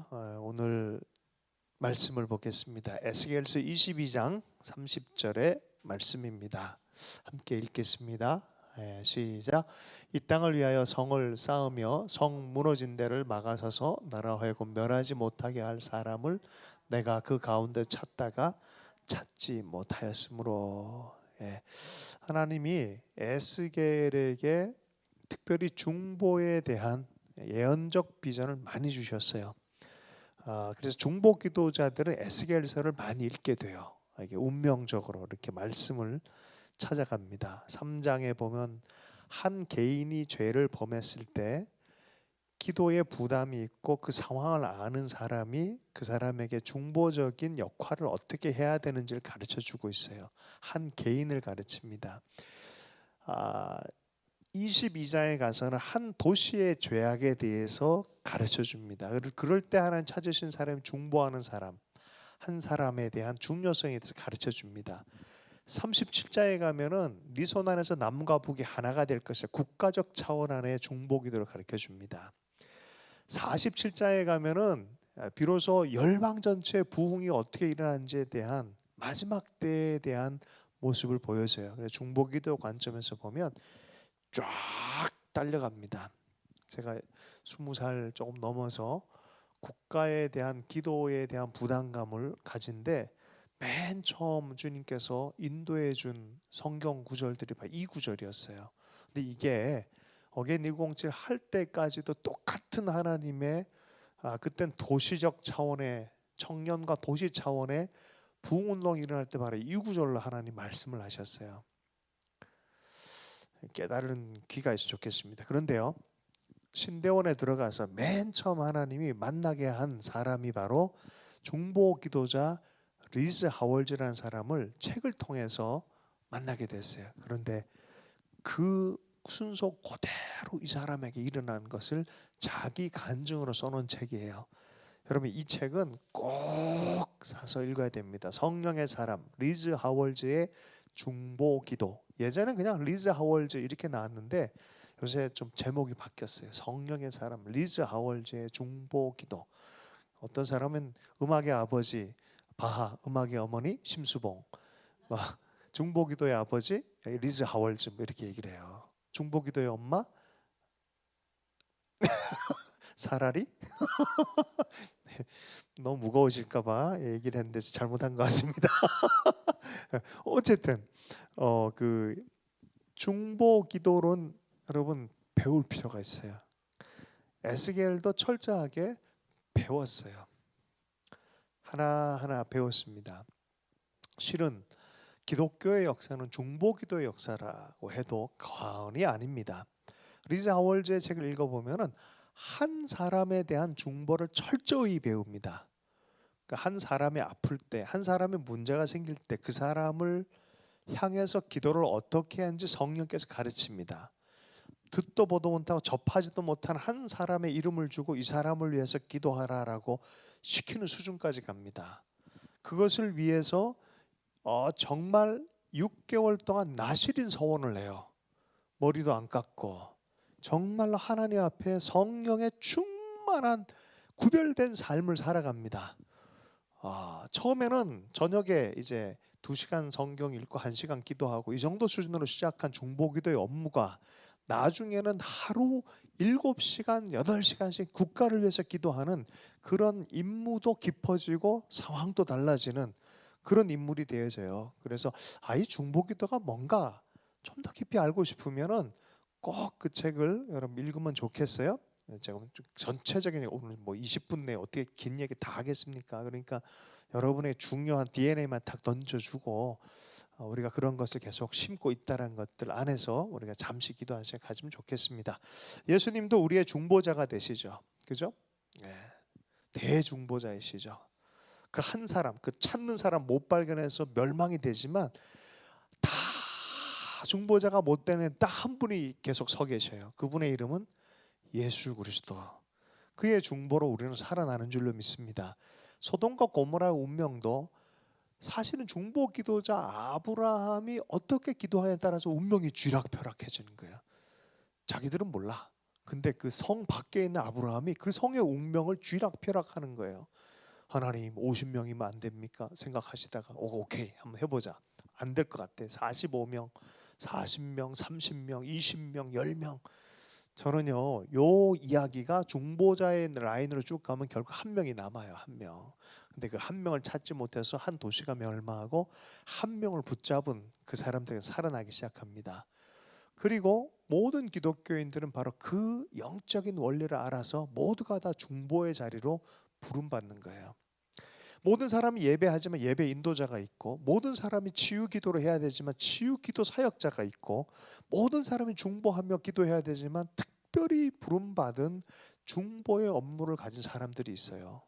자, 오늘 말씀을 보겠습니다. 에스겔서 22장 30절의 말씀입니다. 함께 읽겠습니다. 시작. 이 땅을 위하여 성을 쌓으며 성 무너진 데를 막아서서 나라 하여금 멸하지 못하게 할 사람을 내가 그 가운데 찾다가 찾지 못하였으므로. 하나님이 에스겔에게 특별히 중보에 대한 예언적 비전을 많이 주셨어요. 그래서 중보 기도자들은 에스겔서를 많이 읽게 돼요. 이게 운명적으로 이렇게 말씀을 찾아갑니다. 3장에 보면 한 개인이 죄를 범했을 때 기도에 부담이 있고 그 상황을 아는 사람이 그 사람에게 중보적인 역할을 어떻게 해야 되는지를 가르쳐 주고 있어요. 한 개인을 가르칩니다. 22장에 가서는 한 도시의 죄악에 대해서 가르쳐 줍니다. 그럴 때 하나님 찾으신 사람이 중보하는 사람, 한 사람에 대한 중요성에 대해서 가르쳐 줍니다. 37장에 가면은 네 손 안에서 남과 북이 하나가 될 것이야. 국가적 차원 안의 중보기도를 가르쳐 줍니다. 47장에 가면은 비로소 열방 전체의 부흥이 어떻게 일어나는지에 대한 마지막 때에 대한 모습을 보여줘요. 그래서 중보기도 관점에서 보면 쫙 딸려갑니다. 제가 20살 조금 넘어서 국가에 대한 기도에 대한 부담감을 가진데 맨 처음 주님께서 인도해 준 성경 구절들이 바로 이 구절이었어요. 근데 이게 어게인 107 할 때까지도 똑같은 하나님의 그땐 도시적 차원의 청년과 도시 차원의 부흥운동이 일어날 때 바로 이 구절로 하나님 말씀을 하셨어요. 깨달은 귀가 있어 좋겠습니다. 그런데요, 신대원에 들어가서 맨 처음 하나님이 만나게 한 사람이 바로 중보 기도자 리즈 하월즈라는 사람을 책을 통해서 만나게 됐어요. 그런데 그 순서 그대로 이 사람에게 일어난 것을 자기 간증으로 써놓은 책이에요. 여러분 이 책은 꼭 사서 읽어야 됩니다. 성령의 사람 리즈 하월즈의 중보 기도. 예전엔 그냥 리즈 하월즈 이렇게 나왔는데 요새 좀 제목이 바뀌었어요. 성령의 사람 리즈 하월즈의 중보 기도. 어떤 사람은 음악의 아버지 바하, 음악의 어머니 심수봉, 중보 기도의 아버지 리즈 하월즈 이렇게 얘기를 해요. 중보 기도의 엄마 사라리? 너무 무거워질까봐 얘기를 했는데 잘못한 것 같습니다. 어쨌든 그 중보 기도론 여러분 배울 필요가 있어요. 에스겔도 철저하게 배웠어요. 하나하나 배웠습니다. 실은 기독교의 역사는 중보 기도의 역사라고 해도 과언이 아닙니다. 리즈 하월즈의 책을 읽어보면은 한 사람에 대한 중보를 철저히 배웁니다. 그러니까 한 사람이 아플 때, 한 사람의 문제가 생길 때 그 사람을 향해서 기도를 어떻게 하는지 성령께서 가르칩니다. 듣도 보도 못하고 접하지도 못한 한 사람의 이름을 주고 이 사람을 위해서 기도하라라고 시키는 수준까지 갑니다. 그것을 위해서 정말 6개월 동안 나실인 서원을 해요. 머리도 안 깎고 정말로 하나님 앞에 성령의 충만한 구별된 삶을 살아갑니다. 처음에는 저녁에 이제 2시간 성경 읽고 1시간 기도하고 이 정도 수준으로 시작한 중보기도의 업무가 나중에는 하루 7시간, 8시간씩 국가를 위해서 기도하는 그런 임무도 깊어지고 상황도 달라지는 그런 인물이 되어져요. 그래서 이 중보기도가 뭔가 좀 더 깊이 알고 싶으면은 꼭 그 책을 여러분 읽으면 좋겠어요. 제가 전체적인 오늘 뭐 20분 내에 어떻게 긴 얘기 다 하겠습니까? 그러니까 여러분의 중요한 DNA만 딱 던져주고 우리가 그런 것을 계속 심고 있다는 것들 안에서 우리가 잠시 기도하는 시간 가지면 좋겠습니다. 예수님도 우리의 중보자가 되시죠, 그죠? 네. 대중보자이시죠. 그 한 사람, 그 찾는 사람 못 발견해서 멸망이 되지만 다 중보자가 못 되는 딱 한 분이 계속 서 계셔요. 그분의 이름은 예수 그리스도. 그의 중보로 우리는 살아나는 줄로 믿습니다. 소돔과 고모라의 운명도 사실은 중보 기도자 아브라함이 어떻게 기도하에 따라서 운명이 쥐락펴락해지는 거예요. 자기들은 몰라. 근데 그 성 밖에 있는 아브라함이 그 성의 운명을 쥐락펴락하는 거예요. 하나님 50명이면 안 됩니까? 생각하시다가 오케이 한번 해보자. 안 될 것 같아. 45명, 40명, 30명, 20명, 10명. 저는요, 요 이야기가 중보자의 라인으로 쭉 가면 결국 한 명이 남아요, 한 명. 근데 그 한 명을 찾지 못해서 한 도시가 멸망하고 한 명을 붙잡은 그 사람들이 살아나기 시작합니다. 그리고 모든 기독교인들은 바로 그 영적인 원리를 알아서 모두가 다 중보의 자리로 부름받는 거예요. 모든 사람이 예배하지만 예배 인도자가 있고, 모든 사람이 치유 기도를 해야 되지만 치유 기도 사역자가 있고, 모든 사람이 중보하며 기도해야 되지만 특별히 부름받은 중보의 업무를 가진 사람들이 있어요.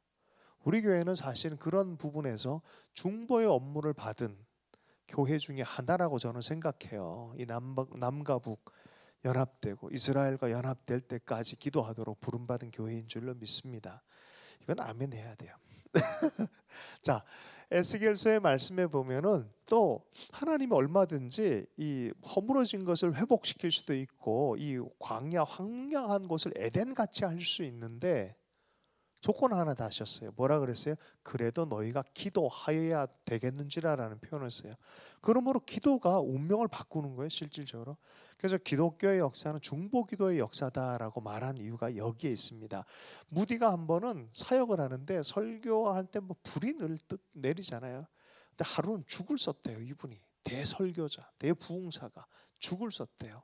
우리 교회는 사실은 그런 부분에서 중보의 업무를 받은 교회 중에 하나라고 저는 생각해요. 이 남과 북 연합되고 이스라엘과 연합될 때까지 기도하도록 부름받은 교회인 줄로 믿습니다. 이건 아멘 해야 돼요. 자, 에스겔서의 말씀에 보면은 또 하나님이 얼마든지 이 허물어진 것을 회복시킬 수도 있고 이 광야 황량한 곳을 에덴 같이 할 수 있는데 조건 하나 다셨어요. 뭐라 그랬어요? 그래도 너희가 기도하여야 되겠는지라라는 표현을 써요. 그러므로 기도가 운명을 바꾸는 거예요, 실질적으로. 그래서 기독교의 역사는 중보기도의 역사다라고 말한 이유가 여기에 있습니다. 무디가 한 번은 사역을 하는데 설교할 때 뭐 불이 내리잖아요. 근데 하루는 죽을 썼대요, 이분이. 대설교자, 대부흥사가 죽을 썼대요.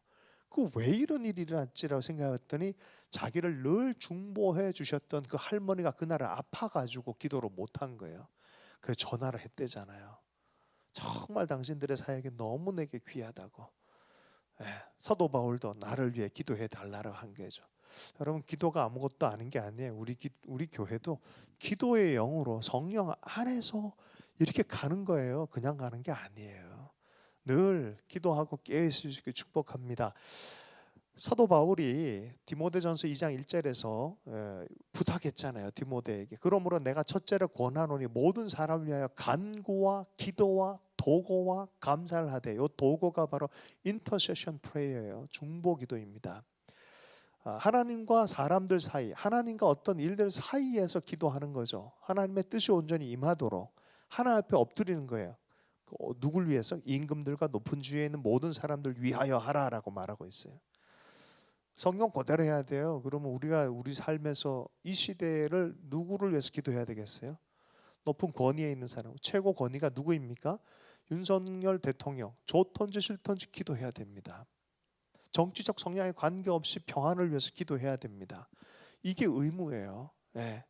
그 왜 이런 일이 일어났지라고 생각했더니 자기를 늘 중보해 주셨던 그 할머니가 그날 아파가지고 기도를 못한 거예요. 그 전화를 했대잖아요. 정말 당신들의 사역이 너무 내게 귀하다고. 사도 바울도 나를 위해 기도해 달라고 한 거죠. 여러분 기도가 아무것도 아닌 게 아니에요. 우리 교회도 기도의 영으로 성령 안에서 이렇게 가는 거예요. 그냥 가는 게 아니에요. 늘 기도하고 깨어있을 수 있게 축복합니다. 사도 바울이 디모데전서 2장 1절에서 부탁했잖아요. 디모데에게. 그러므로 내가 첫째로 권하노니 모든 사람을 위하여 간구와 기도와 도고와 감사를 하되, 이 도고가 바로 인터세션 프레이어예요. 중보 기도입니다. 하나님과 사람들 사이, 하나님과 어떤 일들 사이에서 기도하는 거죠. 하나님의 뜻이 온전히 임하도록 하나님 앞에 엎드리는 거예요. 누굴 위해서? 임금들과 높은 주위에 있는 모든 사람들 위하여 하라라고 말하고 있어요. 성경 그대로 해야 돼요. 그러면 우리가 우리 삶에서 이 시대를 누구를 위해서 기도해야 되겠어요? 높은 권위에 있는 사람, 최고 권위가 누구입니까? 윤석열 대통령, 좋던지 싫던지 기도해야 됩니다. 정치적 성향에 관계없이 평안을 위해서 기도해야 됩니다. 이게 의무예요. 네.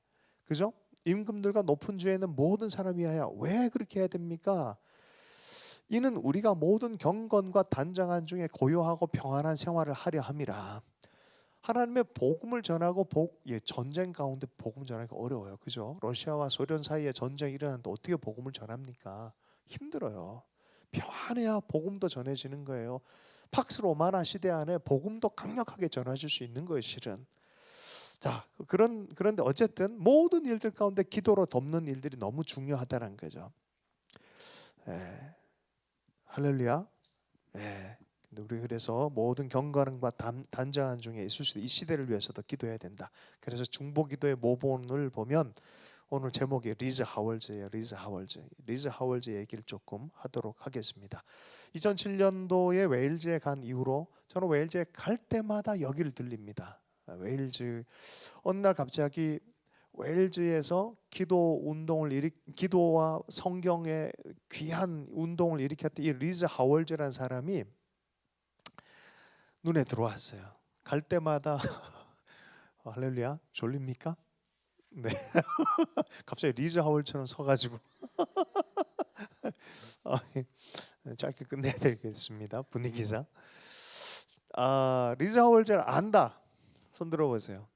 그죠? 임금들과 높은 주에 있는 모든 사람 위하여. 왜 그렇게 해야 됩니까? 이는 우리가 모든 경건과 단정한 중에 고요하고 평안한 생활을 하려 함이라. 하나님의 복음을 전하고 전쟁 가운데 복음 전하기가 어려워요. 그죠? 러시아와 소련 사이에 전쟁이 일어났는데 어떻게 복음을 전합니까? 힘들어요. 평안해야 복음도 전해지는 거예요. 팍스 로마나 시대 안에 복음도 강력하게 전해질 수 있는 거예요, 실은. 자, 그런데 어쨌든 모든 일들 가운데 기도로 덮는 일들이 너무 중요하다는 거죠. 할렐루야. 근데 우리 그래서 모든 경건과 단정한 중에 있을 수 있는 이 시대를 위해서도 기도해야 된다. 그래서 중보기도의 모본을 보면 오늘 제목이 리즈 하월즈예요. 리즈 하월즈 얘기를 조금 하도록 하겠습니다. 2007년도에 웨일즈에 간 이후로 저는 웨일즈에 갈 때마다 여기를 들립니다. 웨일즈 어느 날 갑자기 웨일즈에서 기도와 성경의 귀한 운동을 일으켰던 이 리즈 하월즈라는 사람이 눈에 들어왔어요. 갈 때마다 할렐루야 졸립니까? 네. 갑자기 리즈 하월처럼 서가지고 짧게 끝내야 되겠습니다. 분위기상. 리즈 하월즈를 안다. 손 들어보세요.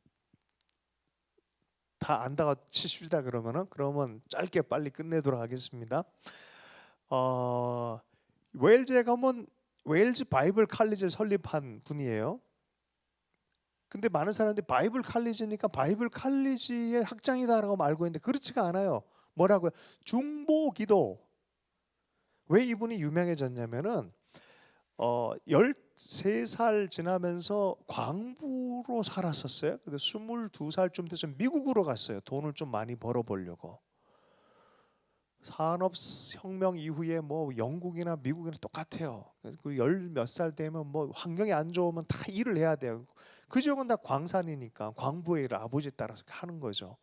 다 안다가 치십시다 그러면 짧게 빨리 끝내도록 하겠습니다. 웨일즈에 가면 웨일즈 바이블 칼리지를 설립한 분이에요. 근데 많은 사람들이 바이블 칼리지니까 바이블 칼리지의 학장이다라고 알고 있는데 그렇지가 않아요. 뭐라고요? 중보기도. 왜 이분이 유명해졌냐면은 13살 지나면서 광부로 살았었어요. 근데 22살쯤 돼서 미국으로 갔어요. 돈을 좀 많이 벌어보려고. 산업혁명 이후에 뭐 영국이나 미국이나 똑같아요. 그 열 몇 살 되면 뭐 환경이 안 좋으면 다 일을 해야 돼요. 그 지역은 다 광산이니까 광부의 일을 아버지 따라서 하는 거죠.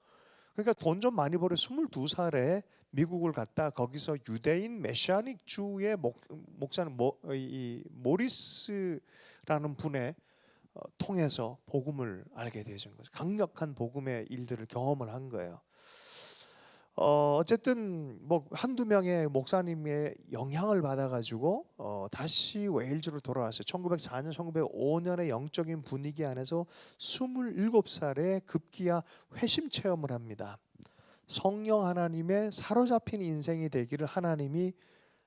그러니까 돈 좀 많이 벌어 22살에 미국을 갔다 거기서 유대인 메시아닉 주의 목사는 이 모리스라는 분의 통해서 복음을 알게 되신 거죠. 강력한 복음의 일들을 경험을 한 거예요. 어쨌든 뭐 한두 명의 목사님의 영향을 받아가지고 다시 웨일즈로 돌아왔어요. 1904년, 1905년의 영적인 분위기 안에서 27살에 급기야 회심 체험을 합니다. 성령 하나님의 사로잡힌 인생이 되기를 하나님이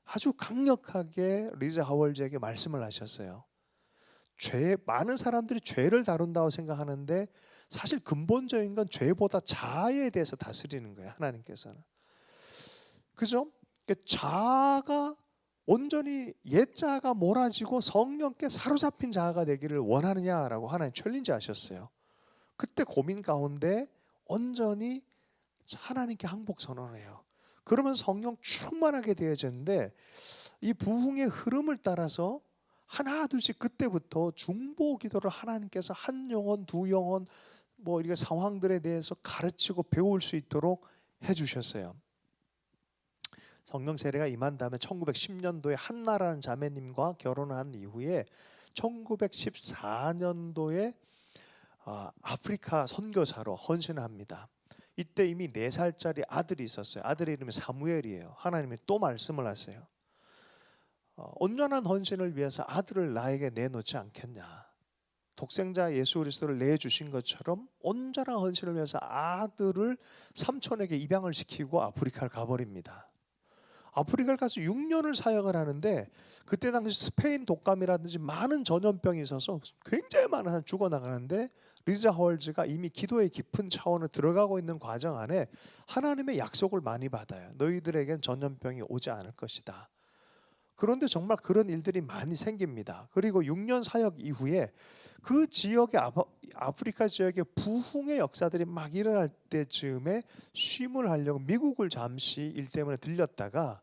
아주 강력하게 리즈 하월즈에게 말씀을 하셨어요. 많은 사람들이 죄를 다룬다고 생각하는데 사실 근본적인 건 죄보다 자아에 대해서 다스리는 거예요. 하나님께서는. 그죠? 자아가 온전히 옛 자아가 몰아지고 성령께 사로잡힌 자아가 되기를 원하느냐라고 하나님 챌린지 하셨어요. 그때 고민 가운데 온전히 하나님께 항복 선언을 해요. 그러면 성령 충만하게 되어졌는데 이 부흥의 흐름을 따라서 하나 둘씩 그때부터 중보 기도를 하나님께서 한 영혼 두 영혼 뭐 이렇게 상황들에 대해서 가르치고 배울 수 있도록 해주셨어요. 성령 세례가 임한 다음에 1910년도에 한나라는 자매님과 결혼한 이후에 1914년도에 아프리카 선교사로 헌신을 합니다. 이때 이미 4살짜리 아들이 있었어요. 아들의 이름이 사무엘이에요. 하나님이 또 말씀을 하세요. 온전한 헌신을 위해서 아들을 나에게 내놓지 않겠냐. 독생자 예수 그리스도를 내주신 것처럼 온전한 헌신을 위해서 아들을 삼촌에게 입양을 시키고 아프리카를 가버립니다. 아프리카를 가서 6년을 사역을 하는데 그때 당시 스페인 독감이라든지 많은 전염병이 있어서 굉장히 많은 사람이 죽어나가는데 리자 하월즈가 이미 기도의 깊은 차원을 들어가고 있는 과정 안에 하나님의 약속을 많이 받아요. 너희들에겐 전염병이 오지 않을 것이다. 그런데 정말 그런 일들이 많이 생깁니다. 그리고 6년 사역 이후에 그 지역의 아프리카 지역의 부흥의 역사들이 막 일어날 때쯤에 쉼을 하려고 미국을 잠시 일 때문에 들렸다가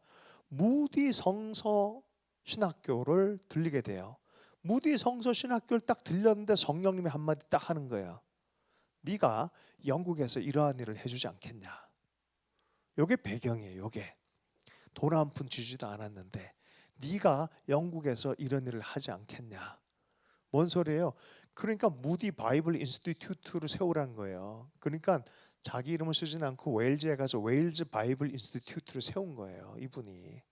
무디 성서 신학교를 들리게 돼요. 무디 성서 신학교를 딱 들렸는데 성령님이 한마디 딱 하는 거예요. 네가 영국에서 이러한 일을 해주지 않겠냐. 요게 배경이에요. 요게 돈 한 푼 주지도 않았는데 네가 영국에서 이런 일을 하지 않겠냐. 뭔 소리예요? 그러니까 무디 바이블 인스티튜트를 세우라는 거예요. 그러니까 자기 이름을 쓰진 않고 웨일즈에 가서 웨일즈 바이블 인스티튜트를 세운 거예요. 이분이.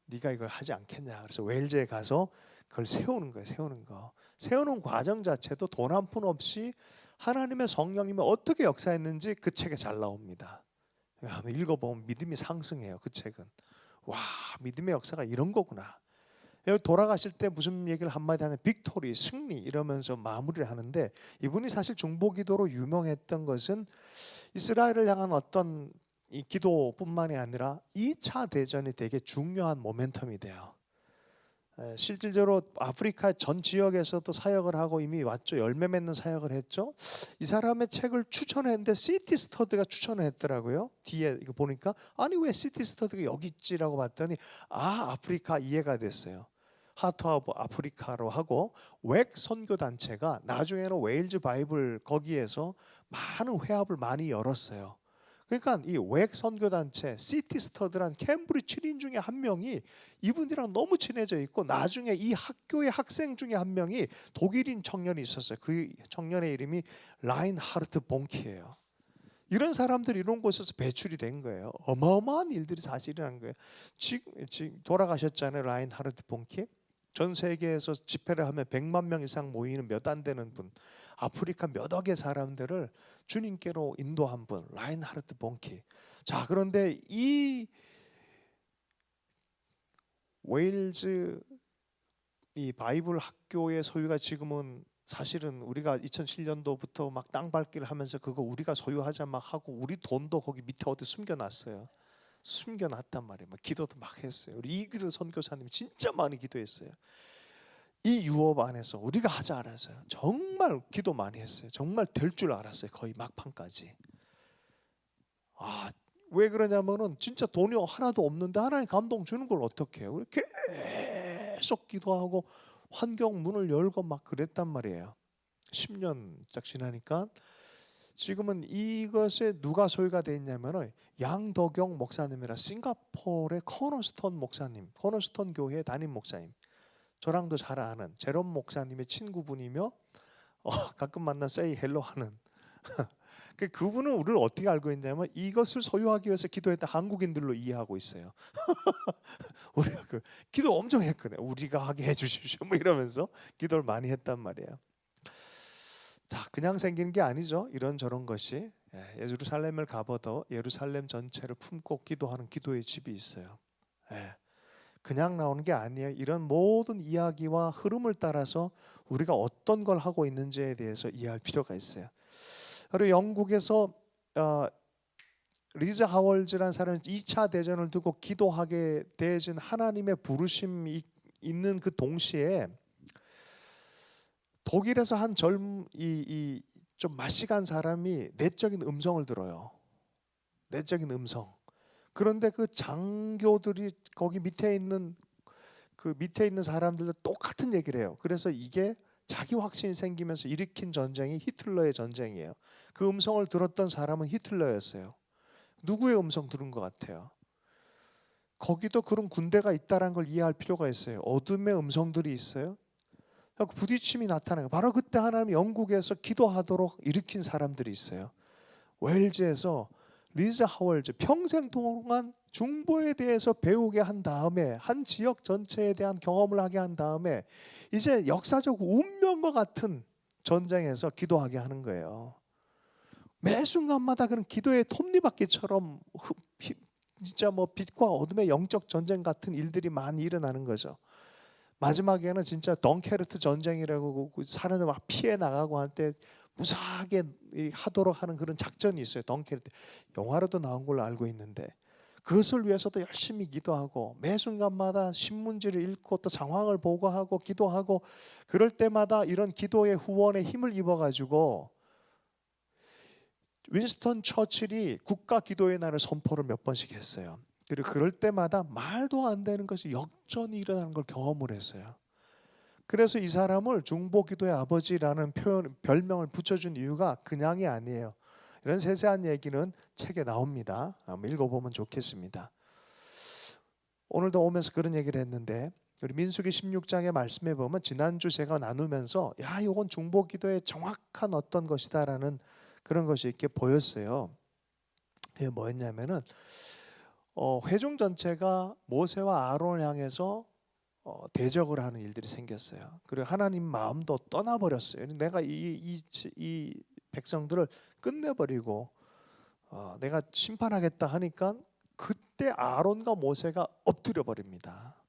네가 이걸 하지 않겠냐. 그래서 웨일즈에 가서 그걸 세우는 거예요. 세우는 거. 세우는 과정 자체도 돈 한 푼 없이 하나님의 성령님이 어떻게 역사했는지 그 책에 잘 나옵니다. 한번 읽어보면 믿음이 상승해요. 그 책은. 와, 믿음의 역사가 이런 거구나. 여기 돌아가실 때 무슨 얘기를 한마디 하는 빅토리, 승리 이러면서 마무리를 하는데 이분이 사실 중보기도로 유명했던 것은 이스라엘을 향한 어떤 이 기도뿐만이 아니라 2차 대전이 되게 중요한 모멘텀이 돼요. 실질적으로 아프리카 전 지역에서도 사역을 하고 이미 왔죠. 열매 맺는 사역을 했죠. 이 사람의 책을 추천했는데 시티 스터드가 추천을 했더라고요. 뒤에 이거 보니까 아니 왜 시티 스터드가 여기 있지라고 봤더니 아프리카 이해가 됐어요. 하트 오브 아프리카로 하고 웩 선교 단체가 나중에는 웨일즈 바이블 거기에서 많은 회합을 많이 열었어요. 그러니까 이 웩 선교단체 시티 스터드란 캠브리지 7인 중에 한 명이 이분들이랑 너무 친해져 있고 나중에 이 학교의 학생 중에 한 명이 독일인 청년이 있었어요. 그 청년의 이름이 라인하르트 봉키예요. 이런 사람들이 이런 곳에서 배출이 된 거예요. 어마어마한 일들이 사실이라는 거예요. 지금 돌아가셨잖아요. 라인하르트 봉키. 전 세계에서 집회를 하면 100만 명 이상 모이는 몇 안 되는 분, 아프리카 몇 억의 사람들을 주님께로 인도한 분, 라인하르트 봉키. 자, 그런데 이 웨일즈 이 바이블 학교의 소유가 지금은 사실은 우리가 2007년도부터 막 땅 밟기를 하면서 그거 우리가 소유하자 막 하고 우리 돈도 거기 밑에 어디 숨겨놨어요. 숨겨놨단 말이에요. 막 기도도 막 했어요. 우리 이기도 선교사님 진짜 많이 기도했어요. 이 유업 안에서 우리가 하자 알았어요. 정말 기도 많이 했어요. 정말 될 줄 알았어요. 거의 막판까지. 아, 왜 그러냐면은 진짜 돈이 하나도 없는데 하나님 감동 주는 걸 어떻게 해요? 우리 계속 기도하고 환경 문을 열고 막 그랬단 말이에요. 10년 딱 지나니까 지금은 이것에 누가 소유가 돼 있냐면은 양덕영 목사님이라 싱가포르의 코너스톤 목사님, 코너스톤 교회 담임 목사님, 저랑도 잘 아는 제롬 목사님의 친구분이며 가끔 만나 세이 헬로 하는 그분은 우리를 어떻게 알고 있냐면 이것을 소유하기 위해서 기도했던 한국인들로 이해하고 있어요. 우리가 그 기도 엄청 했거든요. 우리가 하게 해주십시오 뭐 이러면서 기도를 많이 했단 말이에요. 자, 그냥 생기는 게 아니죠. 이런저런 것이. 예루살렘을 가봐도 예루살렘 전체를 품고 기도하는 기도의 집이 있어요. 그냥 나오는 게 아니에요. 이런 모든 이야기와 흐름을 따라서 우리가 어떤 걸 하고 있는지에 대해서 이해할 필요가 있어요. 그리고 영국에서 리즈 하월즈라는 사람이 2차 대전을 두고 기도하게 되어진 하나님의 부르심이 있는 그 동시에 독일에서 한 좀 마시간 사람이 내적인 음성을 들어요. 내적인 음성. 그런데 그 장교들이 거기 밑에 있는 사람들도 똑같은 얘기를 해요. 그래서 이게 자기 확신이 생기면서 일으킨 전쟁이 히틀러의 전쟁이에요. 그 음성을 들었던 사람은 히틀러였어요. 누구의 음성 들은 것 같아요? 거기도 그런 군대가 있다는 걸 이해할 필요가 있어요. 어둠의 음성들이 있어요. 부딪힘이 나타나요. 바로 그때 하나님이 영국에서 기도하도록 일으킨 사람들이 있어요. 웨일즈에서 리즈 하월즈 평생 동안 중보에 대해서 배우게 한 다음에 한 지역 전체에 대한 경험을 하게 한 다음에 이제 역사적 운명과 같은 전쟁에서 기도하게 하는 거예요. 매 순간마다 그런 기도의 톱니바퀴처럼 진짜 뭐 빛과 어둠의 영적 전쟁 같은 일들이 많이 일어나는 거죠. 마지막에는 진짜 덩케르트 전쟁이라고 사람들 막 피해 나가고 할 때 무사하게 하도록 하는 그런 작전이 있어요. 덩케르트 영화로도 나온 걸로 알고 있는데 그것을 위해서도 열심히 기도하고 매 순간마다 신문지를 읽고 또 상황을 보고하고 기도하고 그럴 때마다 이런 기도의 후원에 힘을 입어가지고 윈스턴 처칠이 국가 기도의 날을 선포를 몇 번씩 했어요. 그리고 그럴 때마다 말도 안 되는 것이 역전이 일어나는 걸 경험을 했어요. 그래서 이 사람을 중보기도의 아버지라는 별명을 붙여준 이유가 그냥이 아니에요. 이런 세세한 얘기는 책에 나옵니다. 한번 읽어보면 좋겠습니다. 오늘도 오면서 그런 얘기를 했는데 우리 민수기 16장의 말씀에 보면 지난주 제가 나누면서 야 이건 중보기도의 정확한 어떤 것이다라는 그런 것이 이렇게 보였어요. 이게 뭐였냐면은 회중 전체가 모세와 아론을 향해서 대적을 하는 일들이 생겼어요. 그리고 하나님 마음도 떠나버렸어요. 내가 이 백성들을 끝내버리고 내가 심판하겠다 하니까 그때 아론과 모세가 엎드려 버립니다.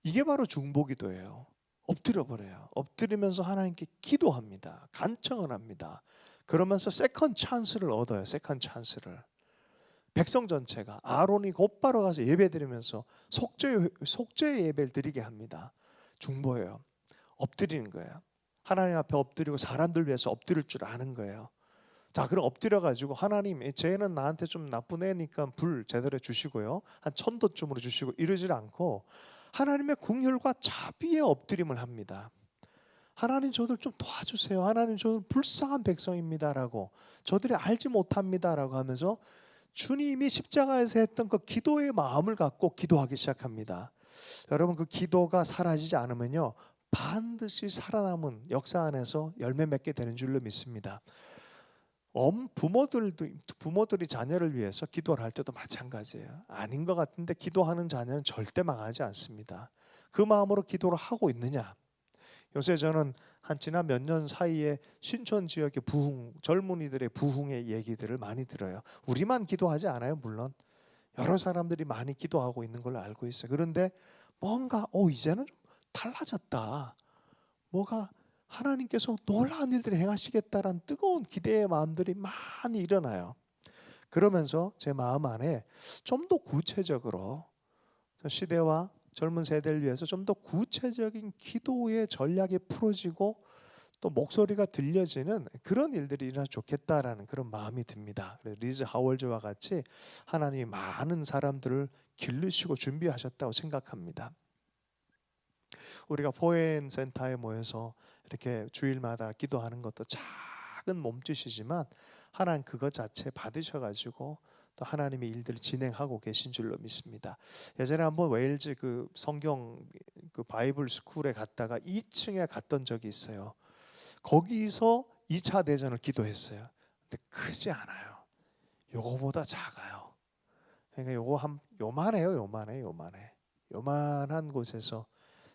이게 바로 중보기도예요. 엎드려 버려요. 엎드리면서 하나님께 기도합니다. 간청을 합니다. 그러면서 세컨 찬스를 얻어요. 세컨 찬스를. 백성 전체가 아론이 곧바로 가서 예배드리면서 속죄의 예배를 드리게 합니다. 중보예요. 엎드리는 거예요. 하나님 앞에 엎드리고 사람들 위해서 엎드릴 줄 아는 거예요. 자, 그럼 엎드려 가지고 하나님, 쟤는 나한테 좀 나쁜 애니까 불 제대로 주시고요. 한 1000도쯤으로 주시고 이러질 않고 하나님의 궁휼과 자비에 엎드림을 합니다. 하나님 저들 좀 도와주세요. 하나님 저는 불쌍한 백성입니다라고 저들이 알지 못합니다라고 하면서 주님이 십자가에서 했던 그 기도의 마음을 갖고 기도하기 시작합니다. 여러분 그 기도가 사라지지 않으면요 반드시 살아남은 역사 안에서 열매 맺게 되는 줄로 믿습니다. 부모들이 자녀를 위해서 기도를 할 때도 마찬가지예요. 아닌 것 같은데 기도하는 자녀는 절대 망하지 않습니다. 그 마음으로 기도를 하고 있느냐? 요새 저는 한 지난 몇 년 사이에 신촌 지역의 부흥, 젊은이들의 부흥의 얘기들을 많이 들어요. 우리만 기도하지 않아요, 물론. 여러 사람들이 많이 기도하고 있는 걸로 알고 있어요. 그런데 뭔가 이제는 좀 달라졌다. 뭐가 하나님께서 놀라운 일들을 행하시겠다라는 뜨거운 기대의 마음들이 많이 일어나요. 그러면서 제 마음 안에 좀 더 구체적으로 시대와 젊은 세대를 위해서 좀 더 구체적인 기도의 전략이 풀어지고 또 목소리가 들려지는 그런 일들이 일어나면 좋겠다라는 그런 마음이 듭니다. 리즈 하월즈와 같이 하나님이 많은 사람들을 기르시고 준비하셨다고 생각합니다. 우리가 포엔 센터에 모여서 이렇게 주일마다 기도하는 것도 작은 몸짓이지만 하나님 그것 자체 받으셔가지고 또 하나님의 일들을 진행하고 계신 줄로 믿습니다. 예전에 한번 웨일즈 그 성경 그 바이블 스쿨에 갔다가 2층에 갔던 적이 있어요. 거기서 2차 대전을 기도했어요. 근데 크지 않아요. 요거보다 작아요. 그러니까 요거 한 요만해요. 요만해. 요만한 곳에서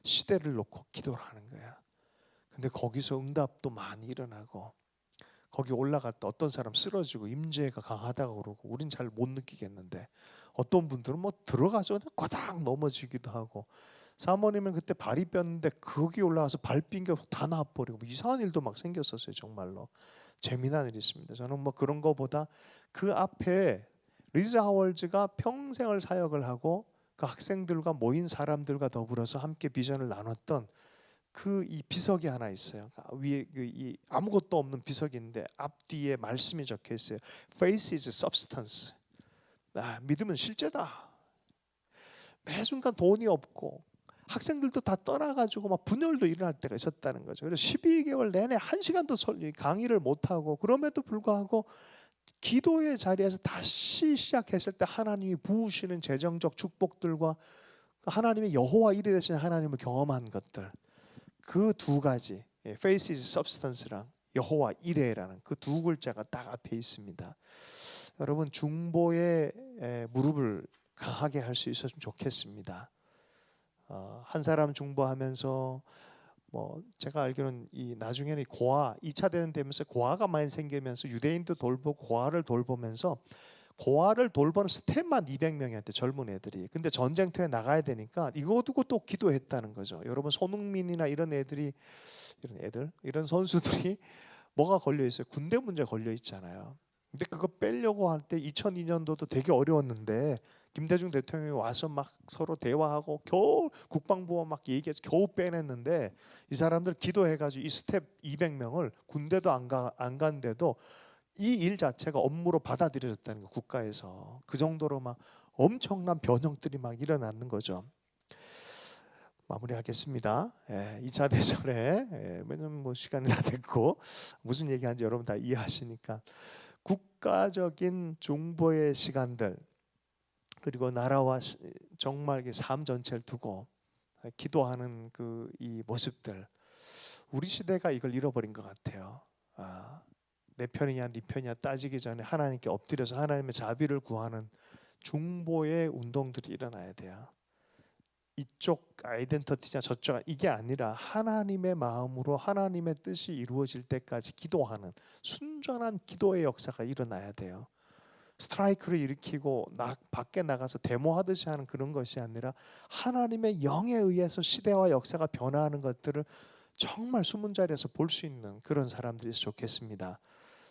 시대를 놓고 기도를 하는 거야. 근데 거기서 응답도 많이 일어나고 거기 올라갔다 어떤 사람 쓰러지고 임재가 강하다고 그러고 우린 잘 못 느끼겠는데 어떤 분들은 뭐 들어가서 그냥 꼬닥 넘어지기도 하고 사모님은 그때 발이 뼈는데 거기 올라가서 발 삔겨 다 나와버리고 뭐 이상한 일도 막 생겼었어요. 정말로 재미난 일이 있습니다. 저는 뭐 그런 거보다 그 앞에 리즈 하월즈가 평생을 사역을 하고 그 학생들과 모인 사람들과 더불어서 함께 비전을 나눴던 그 이 비석이 하나 있어요. 위에 이 아무것도 없는 비석이 있는데 앞뒤에 말씀이 적혀 있어요. Faith is substance. 믿음은 실제다. 매 순간 돈이 없고 학생들도 다 떠나가지고 막 분열도 일어날 때가 있었다는 거죠. 그래서 12개월 내내 1시간도 강의를 못하고 그럼에도 불구하고 기도의 자리에서 다시 시작했을 때 하나님이 부으시는 재정적 축복들과 하나님의 여호와 이레 되신 하나님을 경험한 것들 그 두 가지 Faith is substance랑 여호와 이레라는 그 두 글자가 딱 앞에 있습니다. 여러분 중보에 무릎을 강하게 할 수 있었으면 좋겠습니다. 한 사람 중보하면서 뭐 제가 알기로는 이 나중에는 고아 2차 대전 되면서 고아가 많이 생기면서 유대인도 돌보고 고아를 돌보면서 고아를 돌보는 스텝만 200명이한테 젊은 애들이. 근데 전쟁터에 나가야 되니까 이거 두고 또 기도했다는 거죠. 여러분 손흥민이나 이런 애들이 이런 선수들이 뭐가 걸려 있어요? 군대 문제 걸려 있잖아요. 근데 그거 빼려고 할 때 2002년도도 되게 어려웠는데 김대중 대통령이 와서 막 서로 대화하고 겨우 국방부와 막 얘기해서 겨우 빼냈는데 이 사람들 기도해가지고 이 스텝 200명을 군대도 안 간데도 이 일 자체가 업무로 받아들여졌다는 거 국가에서 그 정도로 막 엄청난 변형들이 막 일어나는 거죠. 마무리하겠습니다. 2차 대전에 왜냐면 뭐 시간이 다 됐고 무슨 얘기하는지 여러분 다 이해하시니까 국가적인 중보의 시간들 그리고 나라와 정말 삶 전체를 두고 기도하는 그 이 모습들 우리 시대가 이걸 잃어버린 것 같아요. 내 편이냐 네 편이냐 따지기 전에 하나님께 엎드려서 하나님의 자비를 구하는 중보의 운동들이 일어나야 돼요. 이쪽 아이덴티티냐 저쪽 이게 아니라 하나님의 마음으로 하나님의 뜻이 이루어질 때까지 기도하는 순전한 기도의 역사가 일어나야 돼요. 스트라이크를 일으키고 밖에 나가서 데모하듯이 하는 그런 것이 아니라 하나님의 영에 의해서 시대와 역사가 변화하는 것들을 정말 숨은 자리에서 볼 수 있는 그런 사람들이 좋겠습니다.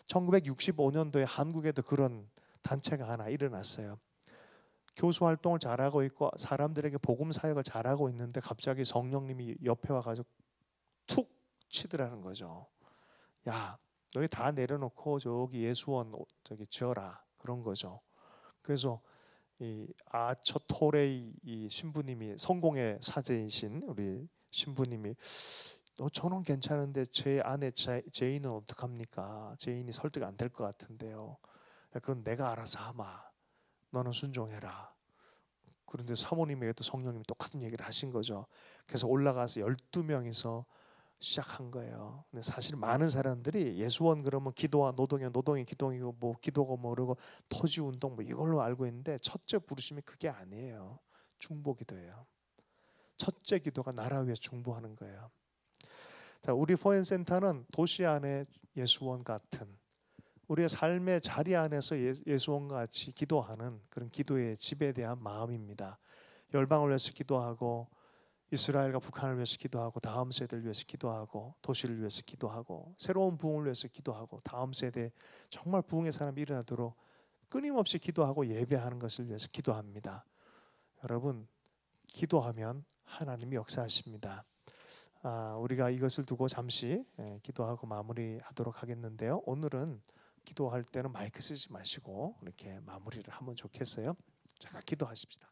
1965년도에 한국에도 그런 단체가 하나 일어났어요. 교수 활동을 잘하고 있고 사람들에게 복음 사역을 잘하고 있는데 갑자기 성령님이 옆에 와가지고 툭 치더라는 거죠. 야, 너희 다 내려놓고 저기 예수원 저기 지어라 그런 거죠. 그래서 이 아처토레이 이 신부님이 성공의 사제이신 우리 신부님이 저는 괜찮은데 제 아내 제인은 어떡합니까? 제인이 설득 안 될 것 같은데요. 그건 내가 알아서 하마. 너는 순종해라. 그런데 사모님에게도 성령님이 똑같은 얘기를 하신 거죠. 그래서 올라가서 12명이서 시작한 거예요. 근데 사실 많은 사람들이 예수원 그러면 기도와 노동이 기도이고 뭐 기도고 뭐 그러고 토지 운동 뭐 이걸로 알고 있는데 첫째 부르심이 그게 아니에요. 중보기도예요. 첫째 기도가 나라 위해 중보하는 거예요. 자, 우리 포엔센터는 도시 안에 예수원 같은 우리의 삶의 자리 안에서 예수원과 같이 기도하는 그런 기도의 집에 대한 마음입니다. 열방을 위해서 기도하고 이스라엘과 북한을 위해서 기도하고 다음 세대를 위해서 기도하고 도시를 위해서 기도하고 새로운 부흥을 위해서 기도하고 다음 세대 정말 부흥의 사람이 일어나도록 끊임없이 기도하고 예배하는 것을 위해서 기도합니다. 여러분, 기도하면 하나님이 역사하십니다. 우리가 이것을 두고 잠시 기도하고 마무리하도록 하겠는데요. 오늘은 기도할 때는 마이크 쓰지 마시고 이렇게 마무리를 하면 좋겠어요. 잠깐 기도하십시다.